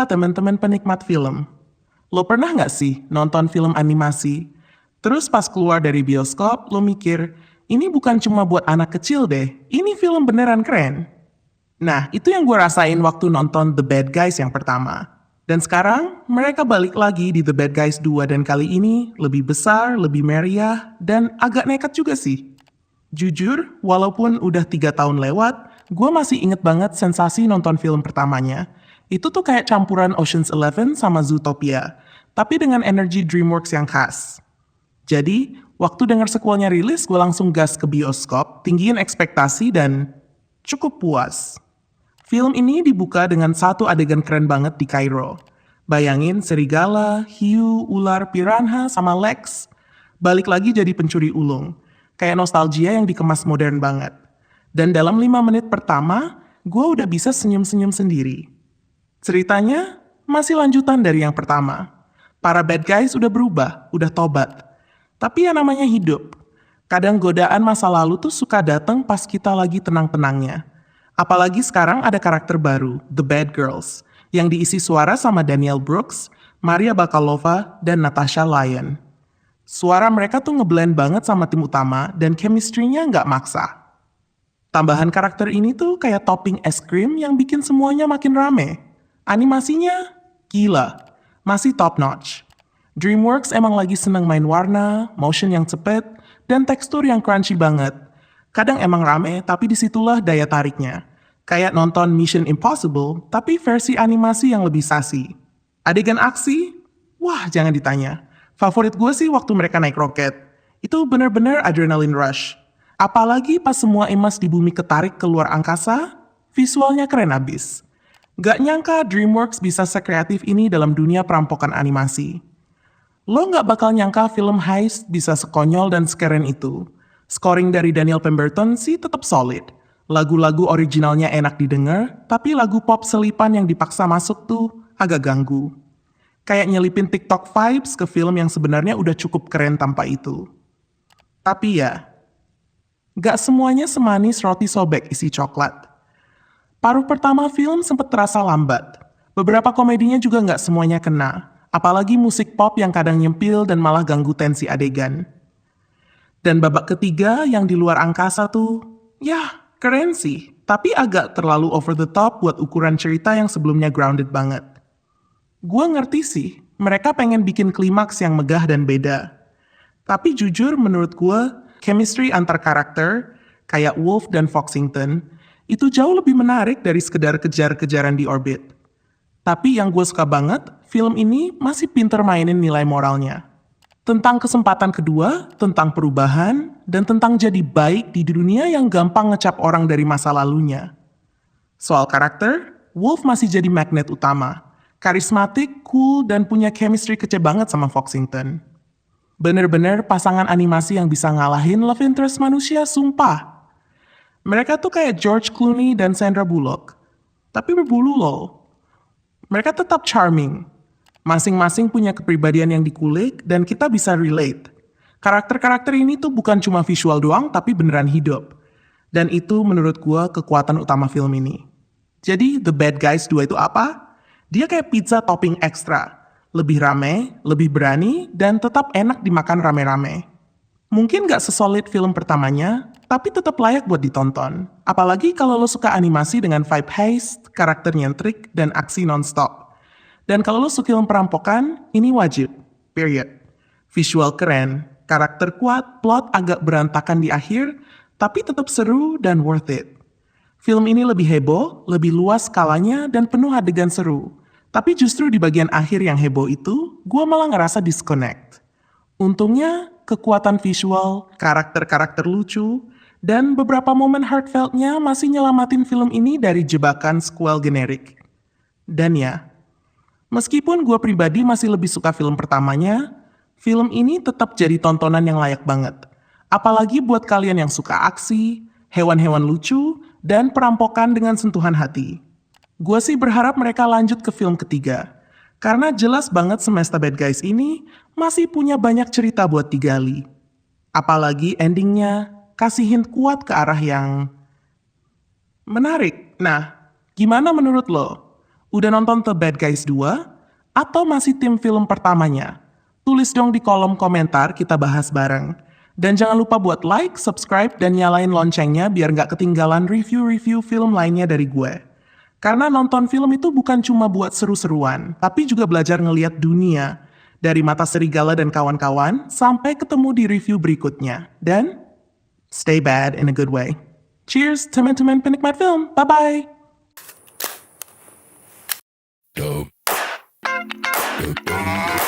teman-teman penikmat film. Lo pernah nggak sih nonton film animasi? Terus pas keluar dari bioskop, lo mikir, ini bukan cuma buat anak kecil deh, ini film beneran keren. Nah, itu yang gue rasain waktu nonton The Bad Guys yang pertama. Dan sekarang, mereka balik lagi di The Bad Guys 2 dan kali ini lebih besar, lebih meriah, dan agak nekat juga sih. Jujur, walaupun udah 3 tahun lewat, gue masih inget banget sensasi nonton film pertamanya. Itu tuh kayak campuran Ocean's 11 sama Zootopia, tapi dengan energi DreamWorks yang khas. Jadi, waktu dengar sequelnya rilis, gue langsung gas ke bioskop, tinggiin ekspektasi, dan cukup puas. Film ini dibuka dengan satu adegan keren banget di Kairo. Bayangin serigala, hiu, ular, piranha, sama Lex balik lagi jadi pencuri ulung. Kayak nostalgia yang dikemas modern banget. Dan dalam 5 menit pertama, gue udah bisa senyum-senyum sendiri. Ceritanya masih lanjutan dari yang pertama. Para bad guys udah berubah, udah tobat. Tapi yang namanya hidup. Kadang godaan masa lalu tuh suka datang pas kita lagi tenang-tenangnya. Apalagi sekarang ada karakter baru, The Bad Girls, yang diisi suara sama Daniel Brooks, Maria Bakalova, dan Natasha Lyonne. Suara mereka tuh ngeblend banget sama tim utama dan chemistry-nya nggak maksa. Tambahan karakter ini tuh kayak topping es krim yang bikin semuanya makin rame. Animasinya gila, masih top notch. DreamWorks emang lagi seneng main warna, motion yang cepet, dan tekstur yang crunchy banget. Kadang emang rame, tapi disitulah daya tariknya. Kayak nonton Mission Impossible, tapi versi animasi yang lebih sassy. Adegan aksi? Wah, jangan ditanya. Favorit gue sih waktu mereka naik roket. Itu bener-bener adrenaline rush. Apalagi pas semua emas di bumi ketarik keluar angkasa, visualnya keren abis. Gak nyangka DreamWorks bisa sekreatif ini dalam dunia perampokan animasi. Lo gak bakal nyangka film heist bisa sekonyol dan sekeren itu. Scoring dari Daniel Pemberton sih tetap solid. Lagu-lagu originalnya enak didengar, tapi lagu pop selipan yang dipaksa masuk tuh agak ganggu. Kayak nyelipin TikTok vibes ke film yang sebenarnya udah cukup keren tanpa itu. Tapi ya, gak semuanya semanis roti sobek isi coklat. Paruh pertama film sempat terasa lambat. Beberapa komedinya juga gak semuanya kena. Apalagi musik pop yang kadang nyempil dan malah ganggu tensi adegan. Dan babak ketiga yang di luar angkasa tuh, ya keren sih, tapi agak terlalu over the top buat ukuran cerita yang sebelumnya grounded banget. Gue ngerti sih, mereka pengen bikin klimaks yang megah dan beda. Tapi jujur menurut gue, chemistry antar karakter, kayak Wolf dan Foxington, itu jauh lebih menarik dari sekedar kejar-kejaran di orbit. Tapi yang gue suka banget, film ini masih pinter mainin nilai moralnya. Tentang kesempatan kedua, tentang perubahan, dan tentang jadi baik di dunia yang gampang ngecap orang dari masa lalunya. Soal karakter, Wolf masih jadi magnet utama. Karismatik, cool, dan punya chemistry kece banget sama Foxington. Bener-bener pasangan animasi yang bisa ngalahin love interest manusia, sumpah. Mereka tuh kayak George Clooney dan Sandra Bullock. Tapi berbulu loh. Mereka tetap charming. Masing-masing punya kepribadian yang dikulik dan kita bisa relate. Karakter-karakter ini tuh bukan cuma visual doang tapi beneran hidup. Dan itu menurut gua kekuatan utama film ini. Jadi The Bad Guys 2 itu apa? Dia kayak pizza topping ekstra. Lebih rame, lebih berani, dan tetap enak dimakan rame-rame. Mungkin gak sesolid film pertamanya, tapi tetap layak buat ditonton. Apalagi kalau lo suka animasi dengan vibe heist, karakter nyentrik, dan aksi non-stop. Dan kalau lo suka film perampokan, ini wajib. Period. Visual keren, karakter kuat, plot agak berantakan di akhir, tapi tetap seru dan worth it. Film ini lebih heboh, lebih luas skalanya, dan penuh adegan seru. Tapi justru di bagian akhir yang heboh itu, gue malah ngerasa disconnect. Untungnya, kekuatan visual, karakter-karakter lucu, dan beberapa momen heartfelt-nya masih nyelamatin film ini dari jebakan sequel generik. Dan ya, meskipun gue pribadi masih lebih suka film pertamanya, film ini tetap jadi tontonan yang layak banget. Apalagi buat kalian yang suka aksi, hewan-hewan lucu, dan perampokan dengan sentuhan hati. Gue sih berharap mereka lanjut ke film ketiga. Karena jelas banget Semesta Bad Guys ini masih punya banyak cerita buat digali. Apalagi endingnya kasih hint kuat ke arah yang menarik. Nah, gimana menurut lo? Udah nonton The Bad Guys 2? Atau masih tim film pertamanya? Tulis dong di kolom komentar, kita bahas bareng. Dan jangan lupa buat like, subscribe, dan nyalain loncengnya biar nggak ketinggalan review-review film lainnya dari gue. Karena nonton film itu bukan cuma buat seru-seruan, tapi juga belajar ngeliat dunia. Dari mata serigala dan kawan-kawan, sampai ketemu di review berikutnya. Dan stay bad in a good way. Cheers, teman-teman penikmat film. Bye-bye! Dope. Dope, dope.